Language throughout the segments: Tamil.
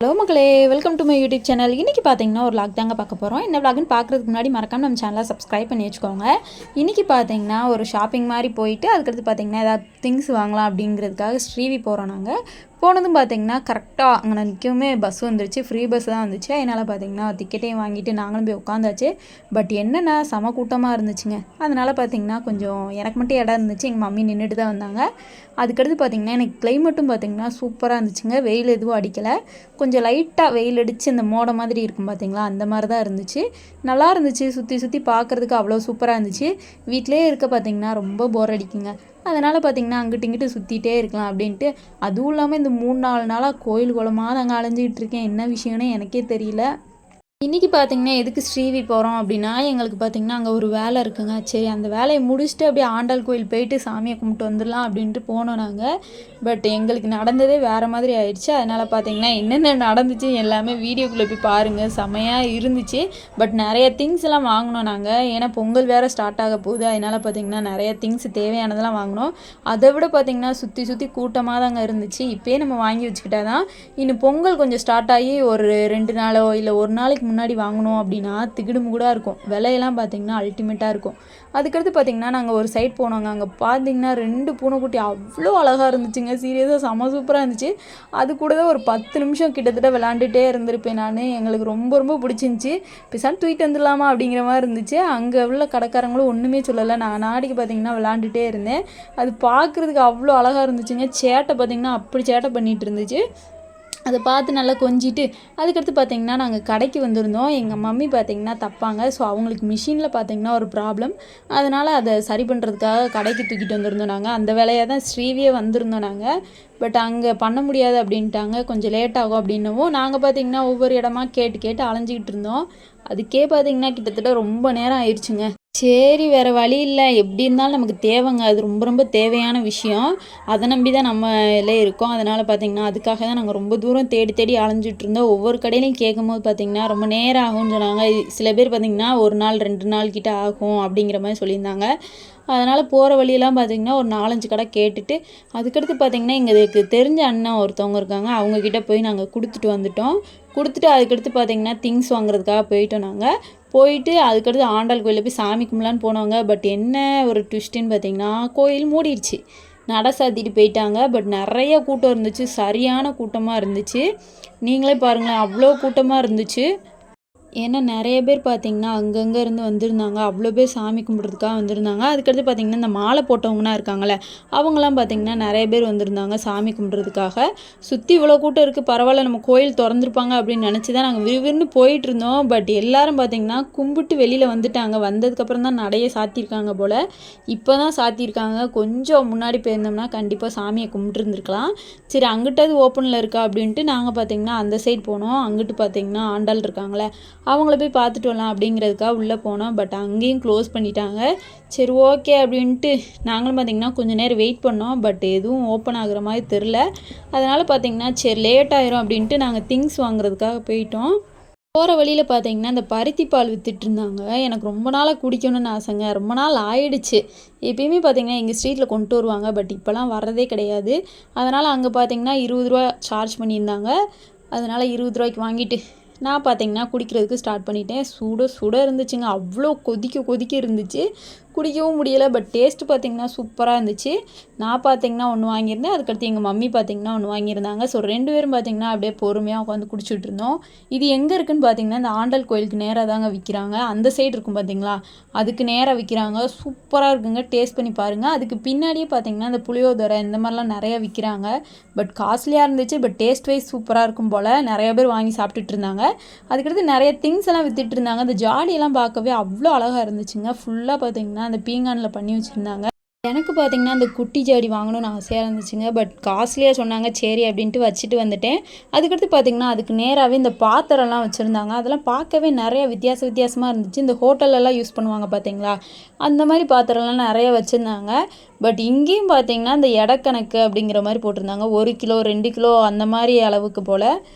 ஹலோ மக்களே, welcome to my YouTube channel. இன்றைக்கி பார்த்தீங்கன்னா ஒரு vlog தாங்க பார்க்க போகிறோம். என்ன vlogன்னு பார்க்குறதுக்கு முன்னாடி மறக்காம நம்ம சேனலை சப்ஸ்கிரைப் பண்ணி வச்சுக்கோங்க. இன்றைக்கி பார்த்தீங்கன்னா ஒரு ஷாப்பிங் மாதிரி போயிட்டு அதுக்கடுத்து பார்த்தீங்கன்னா ஏதாவது திங்ஸ் வாங்கலாம் அப்படிங்கிறதுக்காக ஸ்ரீவி போகிறோம். நாங்கள் போனதும் பார்த்தீங்கன்னா கரெக்டாக அங்கே நிற்கவுமே பஸ் வந்துருச்சு. ஃப்ரீ பஸ் தான் வந்துச்சு. அதனால் பார்த்தீங்கன்னா டிக்கெட்டையும் வாங்கிட்டு நாங்களும் போய் உட்காந்தாச்சு. பட் என்னென்னா செம கூட்டமாக இருந்துச்சுங்க. அதனால் பார்த்தீங்கன்னா கொஞ்சம் எனக்கு மட்டும் இடம் இருந்துச்சு. எங்கள் மம்மி நின்றுட்டு தான் வந்தாங்க. அதுக்கடுத்து பார்த்தீங்கன்னா எனக்கு கிளைமேட்டும் பார்த்தீங்கன்னா சூப்பராக இருந்துச்சுங்க. வெயில் எதுவும் அடிக்கலை. கொஞ்சம் லைட்டாக வெயில் அடித்து இந்த மோடை மாதிரி இருக்கும் பார்த்தீங்களா, அந்த மாதிரி தான் இருந்துச்சு. நல்லா இருந்துச்சு. சுற்றி சுற்றி பார்க்குறதுக்கு அவ்வளோ சூப்பராக இருந்துச்சு. வீட்டிலே இருக்க பார்த்தீங்கன்னா ரொம்ப போர் அடிக்குங்க. அதனால் பார்த்திங்கன்னா அங்கிட்டு இங்கிட்டு சுற்றிட்டே இருக்கலாம் அப்படின்ட்டு. அதுவும் இல்லாமல் இந்த 3-4 நாளாக கோயில் குளமாக நாங்கள் அலைஞ்சிக்கிட்டு இருக்கேன். என்ன விஷயம்னு எனக்கே தெரியல. இன்றைக்கி பார்த்திங்கன்னா எதுக்கு ஸ்ரீவி போகிறோம் அப்படின்னா, எங்களுக்கு பார்த்திங்கன்னா அங்கே ஒரு வேலை இருக்குங்க. சரி, அந்த வேலையை முடிச்சுட்டு அப்படியே ஆண்டாள் கோயில் போயிட்டு சாமியை கும்பிட்டு வந்துடலாம் அப்படின்ட்டு போனோம் நாங்கள். பட் எங்களுக்கு நடந்ததே வேறு மாதிரி ஆயிடுச்சு. அதனால் பார்த்திங்கன்னா என்னென்ன நடந்துச்சு எல்லாமே வீடியோக்குள்ளே போய் பாருங்கள். செமையாக இருந்துச்சு. பட் நிறைய திங்ஸ் எல்லாம் வாங்கினோம் நாங்கள். ஏன்னா பொங்கல் வேறு ஸ்டார்ட் ஆக போகுது. அதனால் பார்த்திங்கன்னா நிறைய திங்ஸ் தேவையானதெல்லாம் வாங்கினோம். அதை விட பார்த்திங்கன்னா சுற்றி சுற்றி கூட்டமாக தாங்க இருந்துச்சு. இப்போயே நம்ம வாங்கி வச்சுக்கிட்டா தான் இன்னும் பொங்கல் கொஞ்சம் ஸ்டார்ட் ஆகி ஒரு 2 நாளோ இல்லை ஒரு நாளைக்கு முன்னாடி வாங்கினோம் அப்படின்னா திகிடுமுகடாக இருக்கும். விலையெல்லாம் பார்த்திங்கன்னா அல்டிமேட்டாக இருக்கும். அதுக்கடுத்து பார்த்திங்கன்னா நாங்கள் ஒரு சைட் போனோங்க. அங்கே பார்த்திங்கன்னா 2 பூனைக்குட்டி அவ்வளோ அழகாக இருந்துச்சுங்க. சீரியஸாக செம சூப்பராக இருந்துச்சு. அது கூட தான் ஒரு 10 நிமிஷம் கிட்டத்தட்ட விளாண்டுட்டே இருந்திருப்பேன் நான். எங்களுக்கு ரொம்ப ரொம்ப பிடிச்சிருந்துச்சி. பேசாமல் தூக்கிட்டு வந்துடலாமா அப்படிங்கிற மாதிரி இருந்துச்சு. அங்கே உள்ள கடைக்காரங்களும் ஒன்றுமே சொல்லலை. நான் நாடிக்கு பார்த்திங்கன்னா விளாண்டுட்டே இருந்தேன். அது பார்க்குறதுக்கு அவ்வளோ அழகாக இருந்துச்சுங்க. சேட்டை பார்த்திங்கன்னா அப்படி சேட்டை பண்ணிகிட்டு இருந்துச்சு. அதை பார்த்து நல்லா கொஞ்சிட்டு அதுக்கடுத்து பார்த்திங்கன்னா நாங்கள் கடைக்கு வந்திருந்தோம். எங்கள் மம்மி பார்த்திங்கன்னா தப்பாங்க. ஸோ அவங்களுக்கு மிஷினில் பார்த்திங்கன்னா ஒரு ப்ராப்ளம். அதனால் அதை சரி பண்ணுறதுக்காக கடைக்கு தூக்கிட்டு வந்திருந்தோம் நாங்கள். அந்த வேலையாக தான் ஸ்ரீவியே வந்திருந்தோம் நாங்கள். பட் அங்கே பண்ண முடியாது அப்படின்ட்டாங்க. கொஞ்சம் லேட் ஆகும் அப்படின்னவும் நாங்கள் பார்த்திங்கன்னா ஒவ்வொரு இடமா கேட்டு கேட்டு அலைஞ்சிக்கிட்டு இருந்தோம். அதுக்கே பார்த்திங்கன்னா கிட்டத்தட்ட ரொம்ப நேரம் ஆயிடுச்சுங்க. சரி, வேறு வழி இல்லை. எப்படி இருந்தாலும் நமக்கு தேவைங்க. அது ரொம்ப ரொம்ப தேவையான விஷயம். அதை நம்பி தான் நம்ம எல்லாம் இருக்கோம். அதனால் பார்த்திங்கன்னா அதுக்காக தான் நாங்கள் ரொம்ப தூரம் தேடி தேடி அலைஞ்சிட்டு இருந்தோம். ஒவ்வொரு கடையிலையும் கேட்கும்போது பார்த்திங்கன்னா ரொம்ப நேரம் ஆகும்னு சொன்னாங்க. சில பேர் பார்த்திங்கன்னா 1 நாள் 2 நாள் கிட்ட ஆகும் அப்படிங்கிற மாதிரி சொல்லியிருந்தாங்க. அதனால் போகிற வழியெல்லாம் பார்த்திங்கன்னா ஒரு 4-5 கடை கேட்டுட்டு அதுக்கடுத்து பார்த்திங்கன்னா எங்களுக்கு தெரிஞ்ச அண்ணன் ஒருத்தவங்க இருக்காங்க. அவங்கக்கிட்ட போய் நாங்கள் கொடுத்துட்டு வந்துட்டோம். கொடுத்துட்டு அதுக்கடுத்து பார்த்திங்கன்னா திங்ஸ் வாங்குறதுக்காக போயிட்டோம் நாங்கள். போயிட்டு அதுக்கடுத்து ஆண்டாள் கோயிலில் போய் சாமி கும்பலான்னு போனவங்க. பட் என்ன ஒரு ட்விஸ்ட்டுன்னு பார்த்திங்கன்னா கோயில் மூடிடுச்சு. நட சாத்திட்டு போயிட்டாங்க. பட் நிறைய கூட்டம் இருந்துச்சு. சரியான கூட்டமாக இருந்துச்சு. நீங்களே பாருங்களேன், அவ்வளோ கூட்டமாக இருந்துச்சு. ஏன்னா நிறைய பேர் பார்த்திங்கன்னா அங்கங்கே இருந்து வந்திருந்தாங்க. அவ்வளோ பேர் சாமி கும்பிட்றதுக்காக வந்திருந்தாங்க. அதுக்கடுத்து பார்த்திங்கன்னா இந்த மாலை போட்டவங்கன்னா இருக்காங்களே, அவங்களாம் பார்த்திங்கன்னா நிறைய பேர் வந்திருந்தாங்க சாமி கும்பிட்றதுக்காக. சுற்றி இவ்வளோ கூட்டம் இருக்குது, பரவாயில்ல நம்ம கோயில் திறந்துருப்பாங்க அப்படின்னு நினச்சி தான் நாங்கள் விறுவிறுன்னு போயிட்டு இருந்தோம். பட் எல்லோரும் பார்த்திங்கன்னா கும்பிட்டு வெளியில் வந்துட்டாங்க. வந்ததுக்கப்புறம் தான் நடையை சாத்தியிருக்காங்க போல். இப்போ தான் சாத்தியிருக்காங்க. கொஞ்சம் முன்னாடி போயிருந்தோம்னா கண்டிப்பாக சாமியை கும்பிட்டுருந்துருக்கலாம். சரி, அங்கிட்டாவது ஓப்பனில் இருக்கா அப்படின்ட்டு நாங்கள் பார்த்திங்கன்னா அந்த சைடு போனோம். அங்கிட்டு பார்த்திங்கன்னா ஆண்டாள் இருக்காங்களே, அவங்கள போய் பார்த்துட்டு வரலாம் அப்படிங்கிறதுக்காக உள்ளே போனோம். பட் அங்கேயும் க்ளோஸ் பண்ணிட்டாங்க. சரி, ஓகே அப்படின்ட்டு நாங்களும் பார்த்திங்கன்னா கொஞ்சம் நேரம் வெயிட் பண்ணோம். பட் எதுவும் ஓப்பன் ஆகுற மாதிரி தெரில. அதனால் பார்த்திங்கன்னா சரி லேட் ஆயிரும் அப்படின்ட்டு நாங்கள் திங்ஸ் வாங்குறதுக்காக போயிட்டோம். போகிற வழியில் பார்த்திங்கன்னா இந்த பருத்தி பால் விற்றுட்டு இருந்தாங்க. எனக்கு ரொம்ப நாளாக குடிக்கணும்னு ஆசைங்க. ரொம்ப நாள் ஆயிடுச்சு. எப்பயுமே பார்த்திங்கன்னா எங்கள் ஸ்ட்ரீட்டில் கொண்டு வருவாங்க. பட் இப்போலாம் வர்றதே கிடையாது. அதனால் அங்கே பார்த்திங்கன்னா 20 ரூபா சார்ஜ் பண்ணியிருந்தாங்க. அதனால் 20 ரூபாய்க்கு வாங்கிட்டு நான் பார்த்திங்கன்னா குடிக்கிறதுக்கு ஸ்டார்ட் பண்ணிட்டேன். சுட சுட இருந்துச்சுங்க. அவ்வளோ கொதிக்க கொதிக்க இருந்துச்சு. குடிக்கவும் முடியலை. பட் டேஸ்ட்டு பார்த்திங்கன்னா சூப்பராக இருந்துச்சு. நான் பார்த்திங்கன்னா ஒன்று வாங்கியிருந்தேன். அதுக்கடுத்து எங்கள் மம்மி பார்த்திங்கன்னா ஒன்று வாங்கியிருந்தாங்க. ஸோ 2 பேரும் பார்த்திங்கன்னா அப்படியே பொறுமையாக உட்காந்து குடிச்சிட்டு இருந்தோம். இது எங்கே இருக்குதுன்னு பார்த்திங்கன்னா இந்த ஆண்டாள் கோயிலுக்கு நேராக தாங்க விற்கிறாங்க. அந்த சைடு இருக்கும் பார்த்திங்களா, அதுக்கு நேராக விற்கிறாங்க. சூப்பராக இருக்குங்க. டேஸ்ட் பண்ணி பாருங்கள். அதுக்கு பின்னாடியே பார்த்திங்கன்னா இந்த புளியோதரை இந்த மாதிரிலாம் நிறையா விற்கிறாங்க. பட் காஸ்ட்லியாக இருந்துச்சு. பட் டேஸ்ட் வைஸ் சூப்பராக இருக்கும் போல். நிறைய பேர் வாங்கி சாப்பிட்டுட்டு இருந்தாங்க. அதுக்கடுத்து நிறைய திங்ஸ் எல்லாம் விற்றுட்டு இருந்தாங்க. அந்த ஜாடியெல்லாம் பார்க்கவே அவ்வளோ அழகாக இருந்துச்சுங்க. ஃபுல்லாக பார்த்திங்கன்னா அந்த பீங்கானில் பண்ணி வச்சுருந்தாங்க. எனக்கு பார்த்திங்கன்னா அந்த குட்டி ஜாடி வாங்கணும்னு ஆசையாக இருந்துச்சுங்க. பட் காஸ்ட்லியாக சொன்னாங்க. சரி அப்படின்ட்டு வச்சுட்டு வந்துட்டேன். அதுக்கடுத்து பார்த்திங்கன்னா அதுக்கு நேராகவே இந்த பாத்திரம்லாம் வச்சுருந்தாங்க. அதெல்லாம் பார்க்கவே நிறைய வித்தியாசமாக இருந்துச்சு. இந்த ஹோட்டலெல்லாம் யூஸ் பண்ணுவாங்க பார்த்திங்களா, அந்த மாதிரி பாத்திரம்லாம் நிறைய வச்சுருந்தாங்க. பட் இங்கேயும் பார்த்திங்கன்னா இந்த எடைக்கணக்கு அப்படிங்கிற மாதிரி போட்டிருந்தாங்க. 1 கிலோ 2 கிலோ அந்த மாதிரி அளவுக்கு போல்.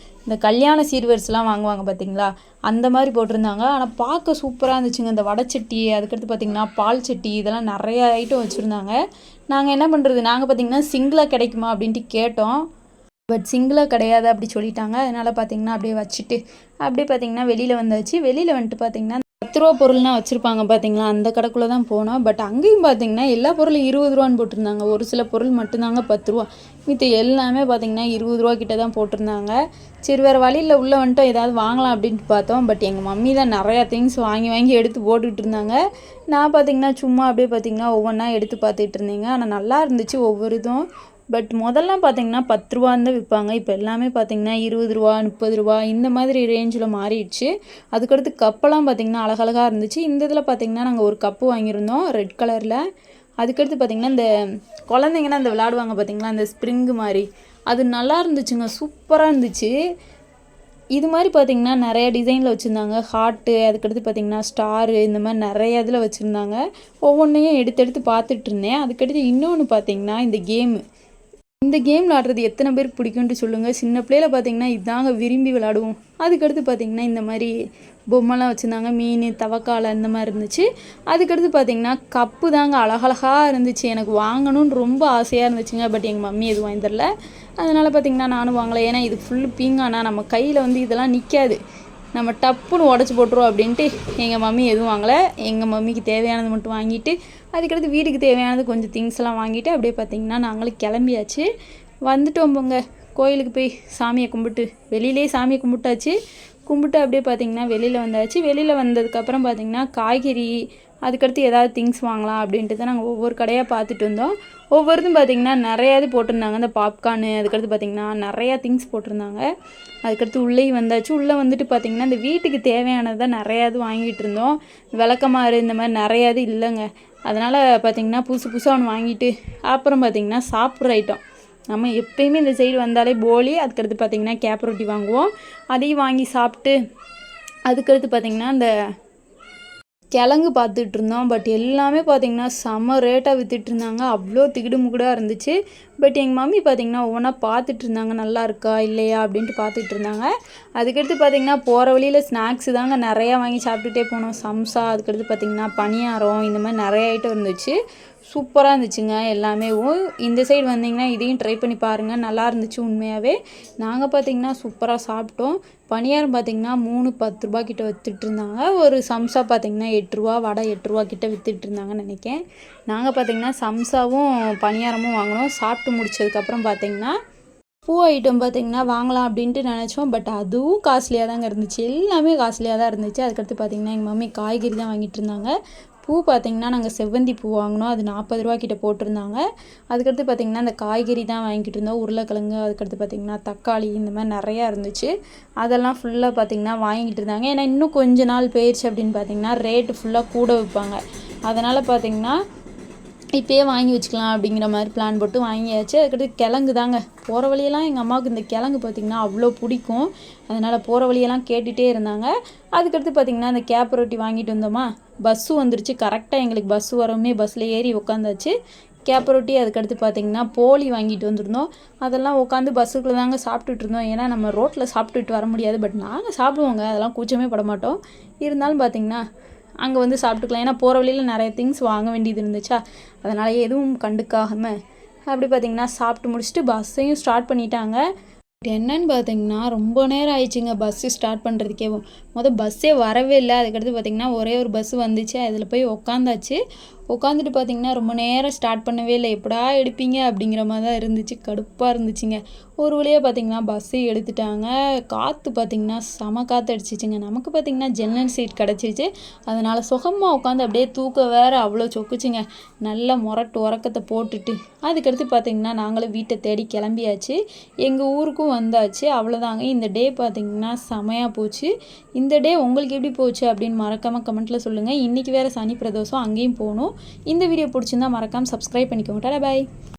இந்த கல்யாண சீர்வரிசெலாம் வாங்குவாங்க பார்த்திங்களா, அந்த மாதிரி போட்டிருந்தாங்க. ஆனால் பார்க்க சூப்பராக இருந்துச்சுங்க. இந்த வடைச்சட்டி, அதுக்கடுத்து பார்த்திங்கன்னா பால் சட்டி, இதெல்லாம் நிறைய ஐட்டம் வச்சுருந்தாங்க. நாங்கள் என்ன பண்ணுறது, நாங்கள் பார்த்திங்கன்னா சிங்கிளாக கிடைக்குமா அப்படின்ட்டு கேட்டோம். பட் சிங்கிளாக கிடையாது அப்படி சொல்லிட்டாங்க. அதனால் பார்த்திங்கன்னா அப்படியே வச்சுட்டு அப்படியே பார்த்திங்கன்னா வெளியில் வந்தாச்சு. வெளியில் வந்துட்டு பார்த்திங்கன்னா 10 ரூபா பொருள்னா வச்சுருப்பாங்க பார்த்தீங்களா, அந்த கடைக்குள்ளே தான் போனோம். பட் அங்கேயும் பார்த்தீங்கன்னா எல்லா பொருளும் 20 ரூபான்னு போட்டிருந்தாங்க. ஒரு சில பொருள் மட்டும்தாங்க 10 ரூபா, மித்த எல்லாமே பார்த்தீங்கன்னா 20 ரூபா கிட்ட தான் போட்டிருந்தாங்க. சரி வேறு வழியில் உள்ளே வந்துட்டோம், ஏதாவது வாங்கலாம் அப்படின்ட்டு பார்த்தோம். பட் எங்கள் மம்மி தான் நிறையா திங்ஸ் வாங்கி வாங்கி எடுத்து போட்டுக்கிட்டு இருந்தாங்க. நான் பார்த்தீங்கன்னா சும்மா அப்படியே பார்த்தீங்கன்னா ஒவ்வொன்றா எடுத்து பார்த்துட்டு இருந்தேங்க. ஆனால் நல்லா இருந்துச்சு ஒவ்வொரு இதுவும். பட் முதல்லாம் பார்த்தீங்கன்னா 10 ரூபான்னு தான் விற்பாங்க. இப்போ எல்லாமே பார்த்தீங்கன்னா 20 ரூபா 30 ரூபா இந்த மாதிரி ரேஞ்சில் மாறிடுச்சு. அதுக்கடுத்து கப்பெல்லாம் பார்த்தீங்கன்னா அழகழகாக இருந்துச்சு. இந்த இதில் பார்த்தீங்கன்னா நாங்கள் ஒரு கப்பு வாங்கியிருந்தோம் ரெட் கலரில். அதுக்கடுத்து பார்த்தீங்கன்னா இந்த குழந்தைங்கன்னா இந்த விளையாடுவாங்க பார்த்தீங்களா, அந்த ஸ்ப்ரிங்கு மாதிரி, அது நல்லா இருந்துச்சுங்க, சூப்பராக இருந்துச்சு. இது மாதிரி பார்த்திங்கன்னா நிறைய டிசைனில் வச்சுருந்தாங்க. ஹார்ட்டு, அதுக்கடுத்து பார்த்திங்கன்னா ஸ்டாரு, இந்த மாதிரி நிறைய இதில் வச்சுருந்தாங்க. ஒவ்வொன்றையும் எடுத்து எடுத்து பார்த்துட்டு இருந்தேன். அதுக்கடுத்து இன்னொன்று பார்த்திங்கன்னா இந்த கேம் விளாடுறது எத்தனை பேருக்கு பிடிக்கும்ட்டு சொல்லுங்கள். சின்ன பிள்ளையில் பார்த்திங்கன்னா இதாங்க விரும்பி விளாடுவோம். அதுக்கடுத்து பார்த்திங்கன்னா இந்த மாதிரி பொம்மைலாம் வச்சுருந்தாங்க, மீன், தவக்காலை இந்த மாதிரி இருந்துச்சு. அதுக்கடுத்து பார்த்திங்கன்னா கப்பு தாங்க அழகழகாக இருந்துச்சு. எனக்கு வாங்கணும்னு ரொம்ப ஆசையாக இருந்துச்சுங்க. பட் எங்கள் மம்மி எதுவும் வாங்கி தரல. அதனால் பார்த்திங்கன்னா நானும் வாங்கலை. ஏன்னா இது ஃபுல்லு பீங்கானா நம்ம கையில் வந்து இதெல்லாம் நிற்காது, நம்ம டப்புன்னு உடச்சி போட்டுருவோம் அப்படின்ட்டு எங்கள் மம்மி எதுவும் வாங்கலை. எங்கள் மம்மிக்கு தேவையானது மட்டும் வாங்கிட்டு அதுக்கடுத்து வீட்டுக்கு தேவையானது கொஞ்சம் திங்ஸ்லாம் வாங்கிட்டு அப்படியே பார்த்திங்கன்னா நாங்களும் கிளம்பியாச்சு. வந்துட்டோம் போங்க. கோயிலுக்கு போய் சாமியை கும்பிட்டு வெளியிலே சாமியை கும்பிட்டாச்சு. கும்பிட்டு அப்படியே பார்த்திங்கன்னா வெளியில் வந்தாச்சு. வெளியில் வந்ததுக்கப்புறம் பார்த்திங்கன்னா காய்கறி, அதுக்கடுத்து ஏதாவது திங்ஸ் வாங்கலாம் அப்படின்ட்டு தான் நாங்கள் ஒவ்வொரு கடையாக பார்த்துட்டு இருந்தோம். ஒவ்வொருத்தும் பார்த்திங்கன்னா நிறையாது போட்டிருந்தாங்க. இந்த பாப்கார்னு, அதுக்கடுத்து பார்த்திங்கன்னா நிறையா திங்ஸ் போட்டிருந்தாங்க. அதுக்கடுத்து உள்ளேயும் வந்தாச்சு. உள்ளே வந்துட்டு பார்த்திங்கன்னா இந்த வீட்டுக்கு தேவையானது தான் நிறையாது வாங்கிட்டு இருந்தோம். விளக்கமாறு இந்த மாதிரி நிறையாது இல்லைங்க. அதனால் பார்த்திங்கன்னா புதுசு புதுசாக ஒன்று வாங்கிட்டு அப்புறம் பார்த்திங்கன்னா சாப்பிட்ற ஐட்டம், நம்ம எப்பயுமே இந்த சைடு வந்தாலே போலி, அதுக்கடுத்து பார்த்திங்கன்னா கேப் ரொட்டி வாங்குவோம். அதையும் வாங்கி சாப்பிட்டு அதுக்கடுத்து பார்த்திங்கன்னா இந்த கிழங்கு பார்த்துட்டு இருந்தோம். பட் எல்லாமே பார்த்திங்கன்னா செம்ம ரேட்டாக விற்றுட்டு இருந்தாங்க. அவ்வளோ திகிடு முகுடாக இருந்துச்சு. பட் எங்கள் மம்மி பார்த்திங்கன்னா ஒவ்வொன்றா பார்த்துட்டு இருந்தாங்க, நல்லா இருக்கா இல்லையா அப்படின்ட்டு பார்த்துட்டு இருந்தாங்க. அதுக்கடுத்து பார்த்திங்கன்னா போகிற வழியில் ஸ்நாக்ஸு தாங்க நிறையா வாங்கி சாப்பிட்டுட்டே போனோம். சம்சா, அதுக்கடுத்து பார்த்திங்கன்னா பணியாரம், இந்த மாதிரி நிறைய ஐட்டம் இருந்துச்சு. சூப்பராக இருந்துச்சுங்க எல்லாமே. இந்த சைடு வந்திங்கன்னா இதையும் ட்ரை பண்ணி பாருங்கள், நல்லா இருந்துச்சு உண்மையாகவே. நாங்கள் பார்த்திங்கன்னா சூப்பராக சாப்பிட்டோம். பணியாரம் பார்த்திங்கன்னா 3 10 ரூபா கிட்ட விற்றுட்டு இருந்தாங்க. ஒரு சம்சா பார்த்திங்கன்னா 8 ரூபா, வடை 8 ரூபா கிட்ட விற்றுட்டு இருந்தாங்கன்னு நினைக்கிறேன். நாங்கள் பார்த்திங்கன்னா சம்சாவும் பணியாரமும் வாங்கினோம். சாப்பிட்டு முடிச்சதுக்கப்புறம் பார்த்திங்கன்னா பூ ஐட்டம் பார்த்திங்கன்னா வாங்கலாம் அப்படின்ட்டு நினச்சோம். பட் அதுவும் காஸ்ட்லியாக தாங்க இருந்துச்சு, எல்லாமே காஸ்ட்லியாக தான் இருந்துச்சு. அதுக்கடுத்து பார்த்திங்கன்னா எங்கள் மம்மி காய்கறி தான் வாங்கிட்டு இருந்தாங்க. பூ பார்த்திங்கன்னா நாங்கள் செவ்வந்தி பூ வாங்கினோம், அது 40 ரூபா கிட்ட போட்டிருந்தாங்க. அதுக்கடுத்து பார்த்திங்கன்னா அந்த காய்கறி தான் வாங்கிட்டு இருந்தோம். உருளைக்கிழங்கு, அதுக்கடுத்து பார்த்திங்கன்னா தக்காளி, இந்த மாதிரி நிறையா இருந்துச்சு. அதெல்லாம் ஃபுல்லாக பார்த்திங்கன்னா வாங்கிட்டு இருந்தாங்க. ஏன்னா இன்னும் கொஞ்ச நாள் போயிடுச்சு அப்படின்னு பார்த்திங்கன்னா ரேட்டு ஃபுல்லாக கூட விற்பாங்க. அதனால் பார்த்திங்கன்னா இப்போயே வாங்கி வச்சுக்கலாம் அப்படிங்கிற மாதிரி பிளான் போட்டு வாங்கியாச்சு. அதுக்கடுத்து கிழங்கு தாங்க. போகிற வழியெல்லாம் எங்கள் அம்மாவுக்கு இந்த கிழங்கு பார்த்திங்கன்னா அவ்வளோ பிடிக்கும். அதனால் போகிற வழியெல்லாம் கேட்டுகிட்டே இருந்தாங்க. அதுக்கடுத்து பார்த்திங்கன்னா இந்த கேப் ரொட்டி வாங்கிட்டு வந்தோமா, பஸ்ஸு வந்துருச்சு. கரெக்டாக எங்களுக்கு பஸ்ஸு வரவுமே பஸ்ஸில் ஏறி உட்காந்தாச்சு. கேப் ரொட்டி, அதுக்கடுத்து பார்த்திங்கன்னா போலி வாங்கிட்டு வந்துருந்தோம். அதெல்லாம் உட்காந்து பஸ்ஸுக்குள்ளே தாங்க சாப்பிட்டுட்டு இருந்தோம். ஏன்னா நம்ம ரோட்டில் சாப்பிட்டுட்டு வர முடியாது. பட் நாங்கள் சாப்பிடுவோங்க, அதெல்லாம் கூச்சமே பட மாட்டோம். இருந்தாலும் பார்த்திங்கன்னா அங்கே வந்து சாப்பிட்டுக்கலாம். ஏன்னா போகிற வழியில் நிறைய திங்ஸ் வாங்க வேண்டியது இருந்துச்சா, அதனால் எதுவும் கண்டுக்காமல் அப்படி பார்த்திங்கன்னா சாப்பிட்டு முடிச்சுட்டு பஸ்ஸையும் ஸ்டார்ட் பண்ணிட்டாங்க. என்னன்னு பார்த்திங்கன்னா ரொம்ப நேரம் ஆயிடுச்சுங்க பஸ்ஸு ஸ்டார்ட் பண்ணுறதுக்கே. பஸ்ஸே வரவே இல்லை. அதுக்கடுத்து பார்த்திங்கன்னா ஒரே ஒரு பஸ்ஸு வந்துச்சு, அதில் போய் உக்காந்தாச்சு. உட்காந்துட்டு பார்த்திங்கன்னா ரொம்ப நேரம் ஸ்டார்ட் பண்ணவே இல்லை. எப்படா எடுப்பீங்க அப்படிங்கிற மாதிரி தான் இருந்துச்சு, கடுப்பாக இருந்துச்சுங்க. ஒரு வழியாக பார்த்திங்கன்னா பஸ்ஸே எடுத்துட்டாங்க. காற்று பார்த்திங்கன்னா செம காற்று அடிச்சிச்சுங்க. நமக்கு பார்த்திங்கன்னா ஜன்னல் சீட் கிடச்சிச்சு. அதனால் சுகமாக உட்காந்து அப்படியே தூக்க வேறு அவ்வளோ சொக்குச்சுங்க. நல்லா முரட்டு உறக்கத்தை போட்டுட்டு அதுக்கடுத்து பார்த்திங்கன்னா நாங்களும் வீட்டை தேடி கிளம்பியாச்சு. எங்கள் ஊருக்கும் வந்தாச்சு. அவ்வளோதாங்க. இந்த டே பார்த்திங்கன்னா செமையாக போச்சு. இந்த டே உங்களுக்கு எப்படி போச்சு அப்படின்னு மறக்காமல் கமெண்ட்டில் சொல்லுங்கள். இன்றைக்கி வேறு சனி பிரதோஷம், அங்கேயும் போகணும். இந்த வீடியோ பிடிச்சிருந்தா மறக்காமல் சப்ஸ்கிரைப் பண்ணிக்கோங்க. டாடா பாய்.